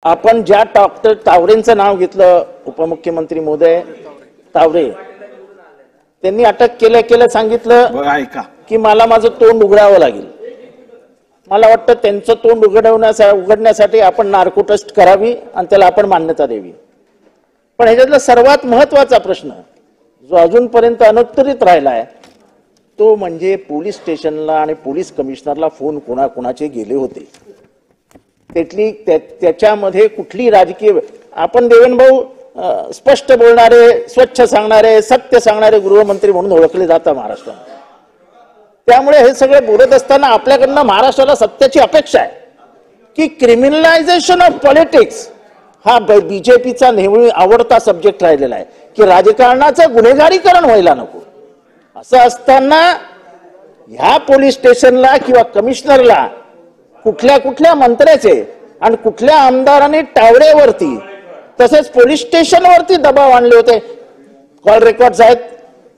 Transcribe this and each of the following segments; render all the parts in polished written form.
आपण ज्या डॉक्टर तावरेंचं नाव घेतलं, उपमुख्यमंत्री महोदय तावरे, त्यांनी अटक केल्या सांगितलं की मला माझं तोंड उघडावं लागेल. मला वाटतं त्यांचं तोंड उघडण्यासाठी आपण नार्को टेस्ट करावी आणि त्याला आपण मान्यता द्यावी. पण ह्याच्यातला सर्वात महत्वाचा प्रश्न जो अजूनपर्यंत अनुत्तरित राहिला आहे तो म्हणजे पोलीस स्टेशनला आणि पोलीस कमिशनरला फोन कोणाकोणाचे गेले होते. त्याच्यामध्ये कुठली राजकीय, आपण देवेंद्र भाऊ स्पष्ट बोलणारे, स्वच्छ सांगणारे, सत्य सांगणारे गृहमंत्री म्हणून ओळखले जातात महाराष्ट्रात. त्यामुळे हे सगळे बोलत असताना आपल्याकडनं महाराष्ट्राला सत्याची अपेक्षा आहे की क्रिमिनलायझेशन ऑफ पॉलिटिक्स हा बीजेपीचा नेहमी आवडता सब्जेक्ट राहिलेला आहे की राजकारणाचं गुन्हेगारीकरण व्हायला नको. असं असताना ह्या पोलीस स्टेशनला किंवा कमिशनरला कुठल्या मंत्र्याचे आणि कुठल्या आमदारांनी टावरेवरती तसेच पोलीस स्टेशनवरती दबाव आणले होते. कॉल रेकॉर्ड्स आहेत,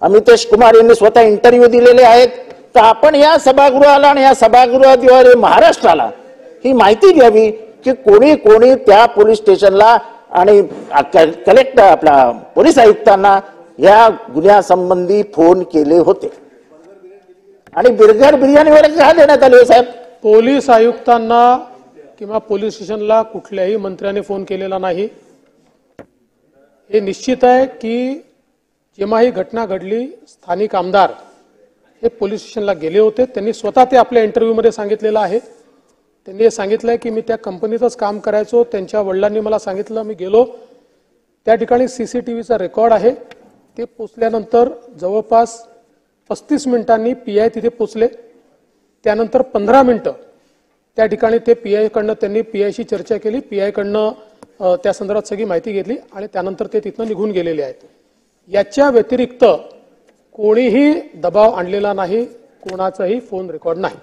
अमितेश कुमार यांनी स्वतः इंटरव्ह्यू दिलेले आहेत. तर आपण या सभागृहाला आणि या सभागृहाद्वारे महाराष्ट्राला ही माहिती द्यावी की कोणी त्या पोलीस स्टेशनला आणि कलेक्टर आपला पोलीस आयुक्तांना या गुन्ह्यासंबंधी फोन केले होते. आणि बिरघर बिर्याणीवर का देण्यात आले साहेब? पोलीस आयुक्तांना किंवा पोलीस स्टेशनला कुठल्याही मंत्र्याने फोन केलेला नाही. हे निश्चित आहे की जेव्हा ही घटना घडली स्थानिक आमदार हे पोलीस स्टेशनला गेले होते. त्यांनी स्वतः ते आपल्या इंटरव्ह्यूमध्ये सांगितलेलं आहे. त्यांनी हे सांगितलंय की मी त्या कंपनीतच काम करायचो, त्यांच्या वडिलांनी मला सांगितलं, मी गेलो त्या ठिकाणी सीसीटीव्हीचा रेकॉर्ड आहे. ते पोचल्यानंतर जवळपास 35 मिनिटांनी पीआय तिथे पोचले. त्यानंतर 15 मिनिटं त्या ठिकाणी ते पीआय कडनं त्यांनी पीआयशी चर्चा केली. पीआय कडनं त्या संदर्भात सगळी माहिती घेतली आणि त्यानंतर ते तिथनं निघून गेलेले आहेत. याच्या व्यतिरिक्त कोणीही दबाव आणलेला नाही, कोणाचाही फोन रेकॉर्ड नाही.